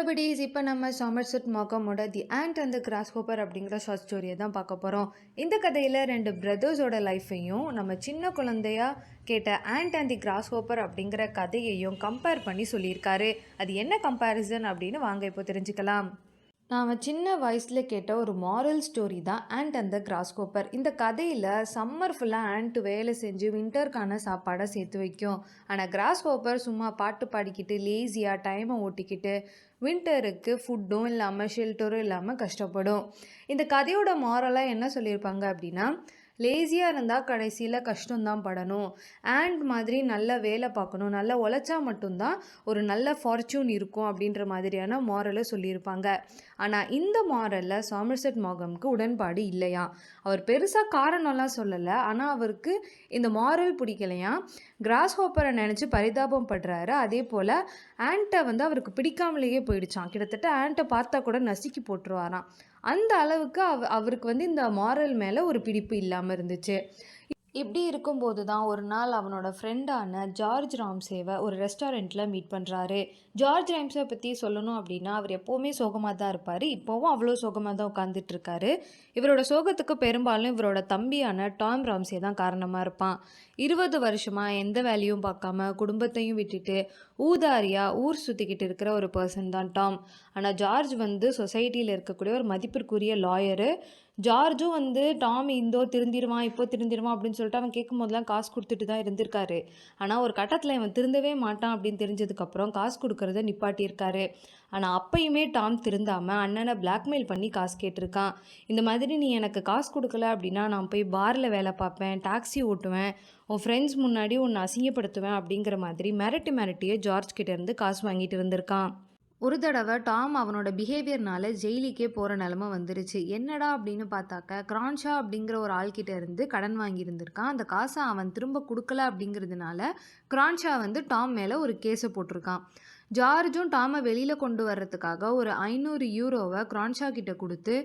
Hello buddies, இப்போ நம்ம Somerset மாகமோட the ant and the grasshopper அப்படிங்கிற ஷார்ட் ஸ்டோரியை தான் பார்க்க போகிறோம். இந்த கதையில் ரெண்டு பிரதர்ஸோட லைஃப்பையும் நம்ம சின்ன குழந்தையா கேட்ட and and the cross Hopper அப்படிங்கிற கதையையும் கம்பேர் பண்ணி சொல்லியிருக்காரு. அது என்ன கம்பேரிசன் அப்படின்னு வாங்க இப்போ தெரிஞ்சுக்கலாம். நாம் சின்ன வயசில் கேட்ட ஒரு மாரல் ஸ்டோரி தான் ஆண்ட் அண்ட் த கிராஸ்கோப்பர். இந்த கதையில் சம்மர் ஃபுல்லாக ஆண்ட் வேலை செஞ்சு வின்டருக்கான சாப்பாடை சேர்த்து வைக்கும். ஆனால் கிராஸ்கோப்பர் சும்மா பாட்டு பாடிக்கிட்டு லேசியாக டைமை ஓட்டிக்கிட்டு வின்டருக்கு ஃபுட்டும் இல்லாமல் ஷெல்டரும் இல்லாமல் கஷ்டப்படும். இந்த கதையோட மாரலாக என்ன சொல்லியிருப்பாங்க அப்படின்னா, லேசியாக இருந்தால் கடைசியில் கஷ்டம்தான் படணும், ஆண்ட் மாதிரி நல்ல வேலை பார்க்கணும், நல்லா உழைச்சா மட்டும்தான் ஒரு நல்ல ஃபார்ச்சூன் இருக்கும் அப்படின்ற மாதிரியான மாரலை சொல்லியிருப்பாங்க. ஆனால் இந்த மாரலில் சாமர்செட் மாகம்க்கு உடன்பாடு இல்லையா. அவர் பெருசாக காரணம்லாம் சொல்லலை, ஆனால் அவருக்கு இந்த மாரல் பிடிக்கலையா. கிராஸ் ஹோப்பரை நினச்சி பரிதாபம் படுறாரு. அதே போல் ஆண்ட்டை அவருக்கு பிடிக்காமலேயே போயிடுச்சான். கிட்டத்தட்ட ஆண்ட்டை பார்த்தா கூட நசுக்கி போட்டுருவாராம். அந்த அளவுக்கு அவருக்கு இந்த மாரல் மேலே ஒரு பிடிப்பு இல்லாமல் இருந்துச்சு. இப்படி இருக்கும்போது தான் ஒரு நாள் அவனோட ஃப்ரெண்டான ஜார்ஜ் ராம்சேவை ஒரு ரெஸ்டாரண்ட்டில் மீட் பண்ணுறாரு. ஜார்ஜ் ராம்சே பற்றி சொல்லணும் அப்படின்னா, அவர் எப்போவுமே சோகமாக தான் இருப்பார். இப்போவும் அவ்வளோ சோகமாக தான் உட்காந்துட்டு இருக்காரு. இவரோட சோகத்துக்கு பெரும்பாலும் இவரோட தம்பியான டாம் ராம்சே தான் காரணமாக இருப்பான். 20 வருஷமாக எந்த வேலையும் பார்க்காம குடும்பத்தையும் விட்டுட்டு ஊதாரியாக ஊர் சுற்றிக்கிட்டு இருக்கிற ஒரு பர்சன் தான் டாம். ஆனால் ஜார்ஜ் சொசைட்டியில் இருக்கக்கூடிய ஒரு மதிப்பிற்குரிய லாயரு. ஜார்ஜும் டாம் திருந்திடுவான் இப்போ திருந்திடுவான் அப்படின்னு சொல்லிட்டு அவன் கேட்கும் போதெல்லாம் காசு கொடுத்துட்டு தான் இருந்திருக்காரு. ஆனால் ஒரு கட்டத்தில் இவன் திருந்தவே மாட்டான் அப்படின்னு தெரிஞ்சதுக்கப்புறம் காசு கொடுக்கறத நிப்பாட்டியிருக்காரு. ஆனால் அப்பயுமே டாம் திருந்தாமல் அண்ணனை பிளாக்மெயில் பண்ணி காசு கேட்டிருக்கான். இந்த மாதிரி நீ எனக்கு காசு கொடுக்கல அப்படின்னா நான் போய் பாரில் வேலை பார்ப்பேன், டாக்ஸி ஓட்டுவேன், உன் ஃப்ரெண்ட்ஸ் முன்னாடி உன்னை அசிங்கப்படுத்துவேன் அப்படிங்கிற மாதிரி மிரட்டியே ஜார்ஜ் கிட்டேருந்து காசு வாங்கிட்டு இருந்திருக்கான். ஒரு தடவை டாம் அவனோட பிஹேவியர்னால ஜெயிலுக்கே போகிற நிலமை வந்துருச்சு. என்னடா அப்படின்னு பார்த்தாக்க, கிரான்ஷா அப்படிங்கிற ஒரு ஆள்கிட்ட இருந்து கடன் வாங்கியிருந்திருக்கான். அந்த காசை அவன் திரும்ப கொடுக்கல அப்படிங்கிறதுனால கிரான்ஷா டாம் மேலே ஒரு கேஸை போட்டிருக்கான். ஜார்ஜும் டாமை வெளியில் கொண்டு வர்றதுக்காக ஒரு 500 யூரோவை கிரான்ஷா கிட்ட கொடுத்து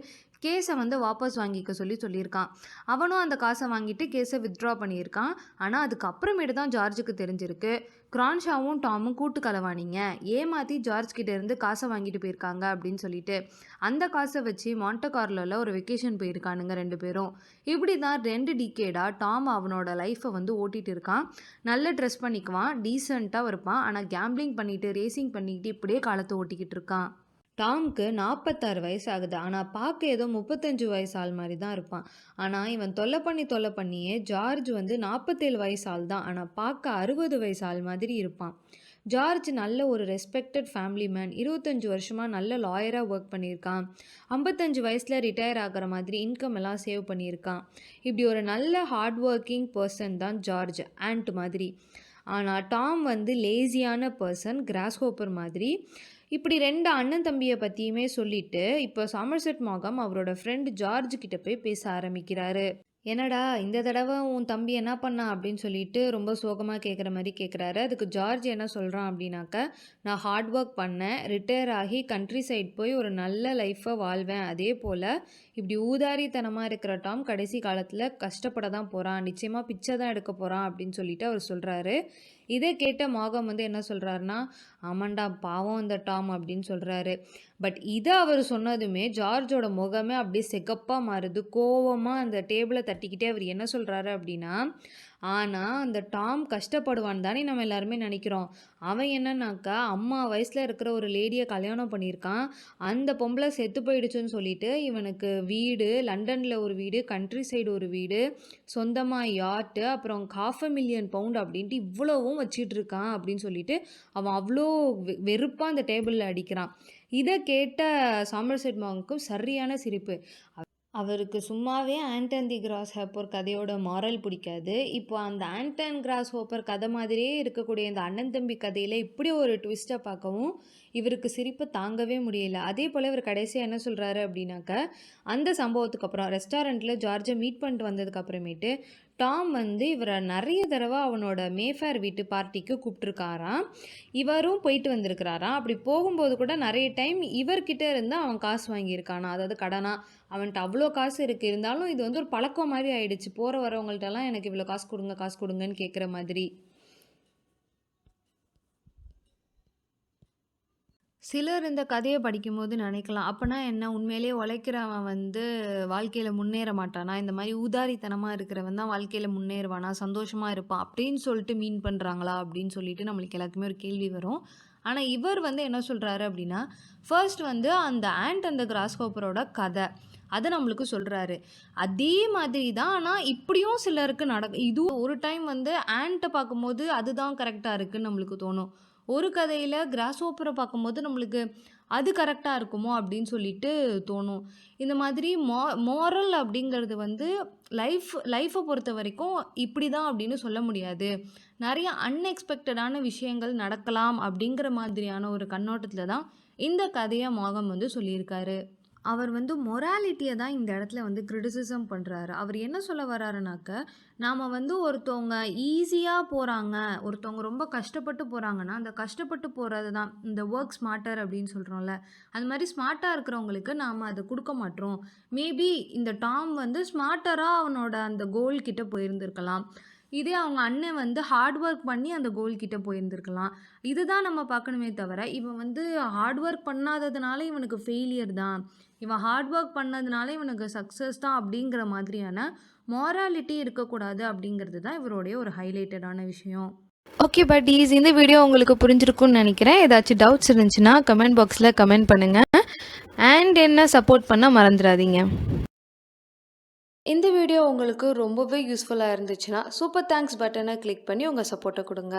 கேஸை வாபஸ் வாங்கிக்க சொல்லியிருக்கான். அவனும் அந்த காசை வாங்கிட்டு கேஸை வித்ட்ரா பண்ணியிருக்கான். ஆனால் அதுக்கப்புறமேட்டு தான் ஜார்ஜுக்கு தெரிஞ்சிருக்கு, கிரான்ஷாவும் டாமும் கூட்டு கலவானிங்க ஏமாற்றி ஜார்ஜ் கிட்டேருந்து காசை வாங்கிட்டு போயிருக்காங்க அப்படின்னு சொல்லிட்டு. அந்த காசை வச்சு மான்டே கார்லோவில் ஒரு வெக்கேஷன் போயிருக்கானுங்க ரெண்டு பேரும். இப்படி தான் 2 டிகேடாக டாம் அவனோட லைஃப்பை ஓட்டிகிட்டு இருக்கான். நல்ல ட்ரெஸ் பண்ணிக்குவான், டீசெண்டாக இருப்பான். ஆனால் கேம்பிளிங் பண்ணிவிட்டு ரேசிங் பண்ணிக்கிட்டு இப்படியே காலத்தை ஓட்டிக்கிட்டு இருக்கான். டாம்க்கு 46 வயசு ஆகுது. ஆனால் பார்க்க ஏதோ 35 வயசு ஆள் மாதிரி தான் இருப்பான். ஆனால் இவன் தொல்லை பண்ணியே ஜார்ஜ் 47 வயசு ஆள் தான். ஆனால் பார்க்க 60 வயசு ஆள் மாதிரி இருப்பான். ஜார்ஜ் நல்ல ஒரு ரெஸ்பெக்டட் ஃபேமிலி மேன். 25 வருஷமாக நல்ல லாயராக ஒர்க் பண்ணியிருக்கான். 55 வயசில் ரிட்டையர் ஆகிற மாதிரி இன்கம் எல்லாம் சேவ் பண்ணியிருக்கான். இப்படி ஒரு நல்ல ஹார்ட் ஒர்க்கிங் பர்சன் தான் ஜார்ஜ், ஆண்ட் மாதிரி. ஆனால் டாம் லேசியான பர்சன், கிராஸ் ஹோப்பர் மாதிரி. இப்படி 2 அண்ணன் தம்பியை பற்றியுமே சொல்லிட்டு இப்போ சாமர்செட் மாகம் அவரோட ஃப்ரெண்ட் ஜார்ஜ் கிட்ட போய் பேச ஆரம்பிக்கிறாரு. என்னடா இந்த தடவை உன் தம்பி என்ன பண்ணா அப்படின்னு சொல்லிட்டு ரொம்ப சோகமாக கேட்குற மாதிரி கேட்குறாரு. அதுக்கு ஜார்ஜ் என்ன சொல்கிறான் அப்படின்னாக்க, நான் ஹார்ட் ஒர்க் பண்ணேன், ரிட்டையர் ஆகி கண்ட்ரி சைட் போய் ஒரு நல்ல லைஃப்பை வாழ்வேன். அதே போல் இப்படி ஊதாரித்தனமாக இருக்கிற டாம் கடைசி காலத்தில் கஷ்டப்பட தான் போகிறான், நிச்சயமாக பிச்சை தான் எடுக்க போகிறான் அப்படின்னு சொல்லிட்டு அவர் சொல்கிறாரு. இதை கேட்ட மாகம் என்ன சொல்கிறாருன்னா, ஆமாண்டா பாவம் இந்த டாம் அப்படின்னு சொல்கிறாரு. பட் இதை அவர் சொன்னதுமே ஜார்ஜோட முகமே அப்படியே செகப்பாக மாறுது. கோவமாக அந்த டேபிளை தட்டிக்கிட்டே அவர் என்ன சொல்கிறாரு அப்படின்னா, ஆனால் அந்த டாம் கஷ்டப்படுவான் தானே நம்ம எல்லாருமே நினைக்கிறோம். அவன் என்னன்னாக்கா அம்மா வயசில் இருக்கிற ஒரு லேடியை கல்யாணம் பண்ணியிருக்கான். அந்த பொம்பளை செத்து போயிடுச்சுன்னு சொல்லிட்டு இவனுக்கு வீடு, லண்டனில் ஒரு வீடு, கண்ட்ரி சைடு ஒரு வீடு, சொந்தமாக யாட்டு, அப்புறம் £500,000 அப்படின்ட்டு இவ்வளவும் வச்சிட்டு இருக்கான் அப்படின்னு சொல்லிட்டு அவன் அவ்வளோ வெறுப்பாக அந்த டேபிளில் அடிக்கிறான். இதை கேட்ட சாமர்செட் மாகமுக்கும் சரியான சிரிப்பு. அவருக்கு சும்மாவே and and the cross Hopper கதையோட மாரல் பிடிக்காது. இப்போ அந்த ஆண்ட் அண்ட் கிராஸ் ஹோப்பர் கதை மாதிரியே இருக்கக்கூடிய இந்த அண்ணன் தம்பி கதையில் இப்படி ஒரு ட்விஸ்ட்டை பார்க்கவும் இவருக்கு சிரிப்பு தாங்கவே முடியல. அதே போல் இவர் கடைசியாக என்ன சொல்கிறாரு அப்படின்னாக்க, அந்த சம்பவத்துக்கு அப்புறம் ரெஸ்டாரண்ட்டில் ஜார்ஜை மீட் பண்ணிட்டு வந்ததுக்கு அப்புறமேட்டு டாம் இவரை நிறைய தடவை அவனோட மேஃபேர் வீட்டு பார்ட்டிக்கு கூப்பிட்ருக்காராம். இவரும் போயிட்டு வந்திருக்கிறாராம். அப்படி போகும்போது கூட நிறைய டைம் இவர்கிட்ட இருந்து அவன் காசு வாங்கியிருக்கானா, அதாவது கடனாக. அவன்கிட்ட அவ்வளோ காசு இருக்குது, இருந்தாலும் இது ஒரு பழக்கம் மாதிரி ஆயிடுச்சு. போகிற வரவங்கள்ட்டெல்லாம் எனக்கு இவ்வளோ காசு கொடுங்க காசு கொடுங்கன்னு கேட்குற மாதிரி. சிலர் இந்த கதைய படிக்கும்போது நினைக்கலாம், அப்பன்னா என்ன உண்மையிலேயே உழைக்கிறவன் வந்து வாழ்க்கையில முன்னேற மாட்டானா? இந்த மாரி ஊதாரித்தனமா இருக்கிறவன் தான் வாழ்க்கையில முன்னேறுவானா? சந்தோஷமா இருப்பான். அப்படின்னு சொல்லிட்டு மீன் பண்றாங்களா? அப்படின்னு சொல்லிட்டு நம்மளுக்கு எல்லாருக்குமே ஒரு கேள்வி வரும். ஆனா இவர் வந்து என்ன சொல்றாரு அப்படின்னா, ஃபர்ஸ்ட் வந்து அந்த ஆண்ட் அண்ட் த கிராஸ்ஹோப்பரோட கத. அத நம்மளுக்கு சொல்றாரு. அதே மாதிரி தான். ஆனா இப்படியும் சிலருக்கு இதுவும் ஒரு டைம் வந்து ஆண்ட்ட பார்க்கும்போது அதுதான் கரெக்ட்டா இருக்குன்னு நம்மளுக்கு தோணும். ஒரு கதையில கிராஸ் ஹோப்பர பார்க்கும்போது நம்மளுக்கு அது கரெக்ட்டா இருக்குமோ அப்படின்னு சொல்லிட்டு தோணும். இந்த மாதிரி மோரல் அப்படிங்கிறது வந்து லைஃப்ப பொறுத்தவரைக்கும் இப்படிதான் அப்படின்னு சொல்ல முடியாது. நெறைய அன்எக்ஸ்பெக்டடான விஷயங்கள் நடக்கலாம் அப்படிங்கிற மாதிரியான ஒரு கண்ணோட்டத்தில தான் இந்த கதைய மோகம் வந்து சொல்லியிருக்காரு. அவர் வந்து மொராலிட்டிய தான் இந்த இடத்துல வந்து கிரிட்டிசிசம் பண்றாரு. அவர் என்ன சொல்ல வராருனாக்க, நாம வந்து ஒருத்தவங்க ஈஸியா போறாங்க, ஒருத்தவங்க ரொம்ப கஷ்டப்பட்டு போறாங்கன்னா, அந்த கஷ்டப்பட்டு போறது தான் இந்த வொர்க் ஸ்மார்ட்டர் அப்படின்னு சொல்றோம்ல. அந்த மாரி ஸ்மார்ட்டா இருக்கிறவங்களுக்கு நாம அத குடுக்க மாட்றோம். மேபி இந்த டாம் வந்து ஸ்மார்ட்டரா அவனோட அந்த கோல் கிட்ட போயிருந்திருக்கலாம். இதே அவங்க அண்ணன் வந்து ஹார்ட் ஒர்க் பண்ணி அந்த கோல் கிட்ட போயிருந்திருக்கலாம். இதுதான் நம்ம பார்க்கணுமே தவிர, இவன் வந்து ஹார்ட் ஒர்க் பண்ணாததுனால இவனுக்கு ஃபெயிலியர் தான். இவன் ஹார்ட் ஒர்க் பண்ணதுனால இவனுக்கு சக்சஸ் தான் அப்படிங்கிற மாதிரியான மோராலிட்டி இருக்கக்கூடாது அப்படிங்கிறது தான் இவருடைய ஒரு ஹைலைட்டடான விஷயம். ஓகே பட்டீஸ், இந்த வீடியோ உங்களுக்கு புரிஞ்சிருக்கும்னு நினைக்கிறேன். ஏதாச்சும் டவுட்ஸ் இருந்துச்சுன்னா கமெண்ட் பாக்ஸில் கமெண்ட் பண்ணுங்க. அண்ட் என்ன சப்போர்ட் பண்ண மறந்துடாதீங்க. இந்த வீடியோ உங்களுக்கு ரொம்பவே யூஸ்ஃபுல்லாக இருந்துச்சுன்னா சூப்பர் தேங்க்ஸ் பட்டனை கிளிக் பண்ணி உங்கள் சப்போர்ட்டை கொடுங்க.